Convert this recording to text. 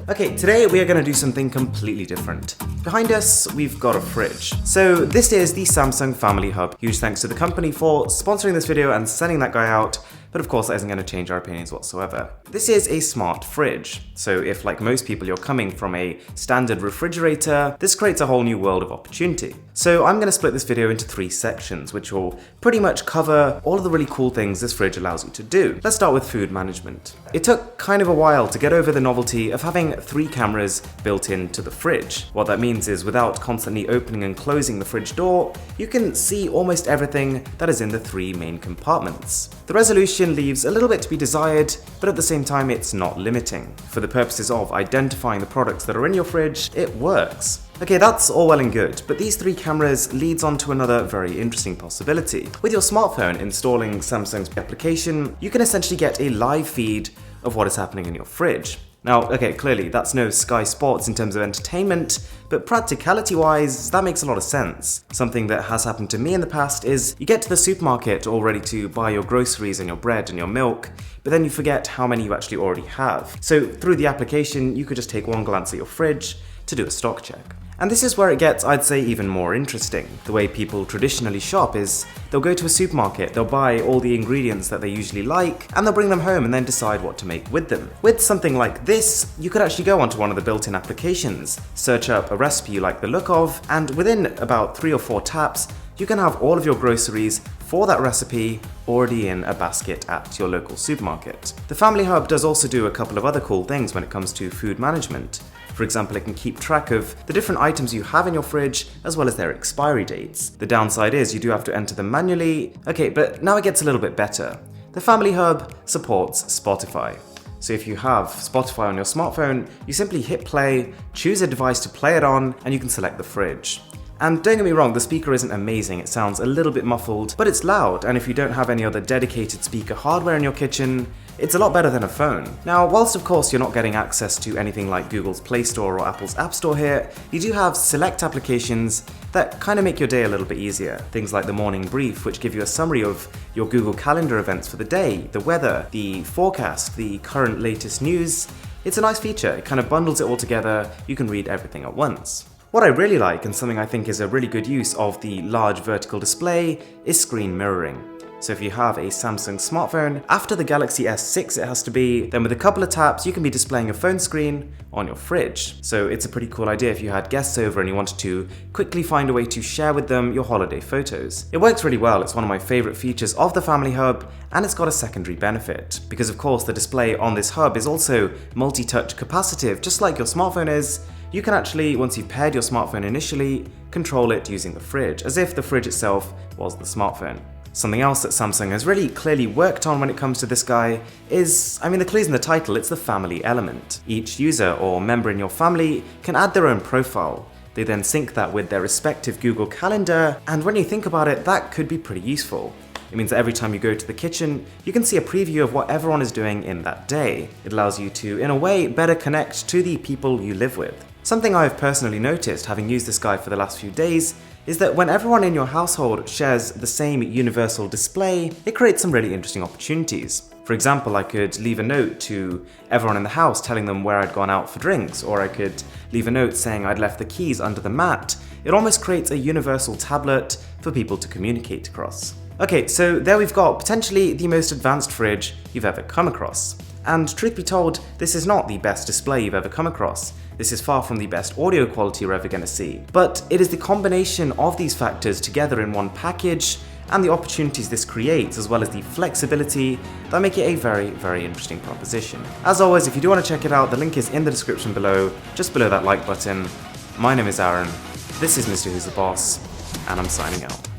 Okay, today we are going to do something completely different. Behind us, we've got a fridge. So this is the Samsung Family Hub. Huge thanks to the company for sponsoring this video and sending that guy out. But of course that isn't going to change our opinions whatsoever. This is a smart fridge. So if, like most people, you're coming from a standard refrigerator, this creates a whole new world of opportunity. So I'm going to split this video into 3 sections, which will pretty much cover all of the really cool things this fridge allows you to do. Let's start with food management. It took kind of a while to get over the novelty of having 3 cameras built into the fridge. What that means is without constantly opening and closing the fridge door, you can see almost everything that is in the 3 main compartments. The resolution leaves a little bit to be desired, but at the same time it's not limiting. For the purposes of identifying the products that are in your fridge, it works. Okay, that's all well and good, but these 3 cameras leads on to another very interesting possibility. With your smartphone installing Samsung's application, you can essentially get a live feed of what is happening in your fridge. Now, okay, clearly that's no Sky Sports in terms of entertainment, but practicality-wise, that makes a lot of sense. Something that has happened to me in the past is you get to the supermarket all ready to buy your groceries and your bread and your milk, but then you forget how many you actually already have. So through the application, you could just take one glance at your fridge to do a stock check. And this is where it gets, I'd say, even more interesting. The way people traditionally shop is they'll go to a supermarket, they'll buy all the ingredients that they usually like, and they'll bring them home and then decide what to make with them. With something like this, you could actually go onto one of the built-in applications, search up a recipe you like the look of, and within about 3 or 4 taps, you can have all of your groceries for that recipe already in a basket at your local supermarket. The Family Hub does also do a couple of other cool things when it comes to food management. For example, it can keep track of the different items you have in your fridge, as well as their expiry dates. The downside is you do have to enter them manually. Okay, but now it gets a little bit better. The Family Hub supports Spotify. So if you have Spotify on your smartphone, you simply hit play, choose a device to play it on, and you can select the fridge. And don't get me wrong, the speaker isn't amazing, it sounds a little bit muffled, but it's loud, and if you don't have any other dedicated speaker hardware in your kitchen, it's a lot better than a phone. Now, whilst of course you're not getting access to anything like Google's Play Store or Apple's App Store here, you do have select applications that kind of make your day a little bit easier. Things like the morning brief, which give you a summary of your Google Calendar events for the day, the weather, the forecast, the current latest news. It's a nice feature, it kind of bundles it all together, you can read everything at once. What I really like, and something I think is a really good use of the large vertical display, is screen mirroring. So if you have a Samsung smartphone, after the Galaxy S6 it has to be, then with a couple of taps you can be displaying a phone screen on your fridge. So it's a pretty cool idea if you had guests over and you wanted to quickly find a way to share with them your holiday photos. It works really well, it's one of my favourite features of the Family Hub, and it's got a secondary benefit. Because of course the display on this hub is also multi-touch capacitive, just like your smartphone is. You can actually, once you've paired your smartphone initially, control it using the fridge, as if the fridge itself was the smartphone. Something else that Samsung has really clearly worked on when it comes to this guy is, the clue's in the title, it's the family element. Each user or member in your family can add their own profile. They then sync that with their respective Google Calendar, and when you think about it, that could be pretty useful. It means that every time you go to the kitchen, you can see a preview of what everyone is doing in that day. It allows you to, in a way, better connect to the people you live with. Something I've personally noticed, having used this guy for the last few days, is that when everyone in your household shares the same universal display, it creates some really interesting opportunities. For example, I could leave a note to everyone in the house telling them where I'd gone out for drinks, or I could leave a note saying I'd left the keys under the mat. It almost creates a universal tablet for people to communicate across. Okay, so there we've got potentially the most advanced fridge you've ever come across. And truth be told, this is not the best display you've ever come across. This is far from the best audio quality you're ever going to see. But it is the combination of these factors together in one package and the opportunities this creates, as well as the flexibility, that make it a very, very interesting proposition. As always, if you do want to check it out, the link is in the description below, just below that like button. My name is Aaron, this is Mr. Who's the Boss, and I'm signing out.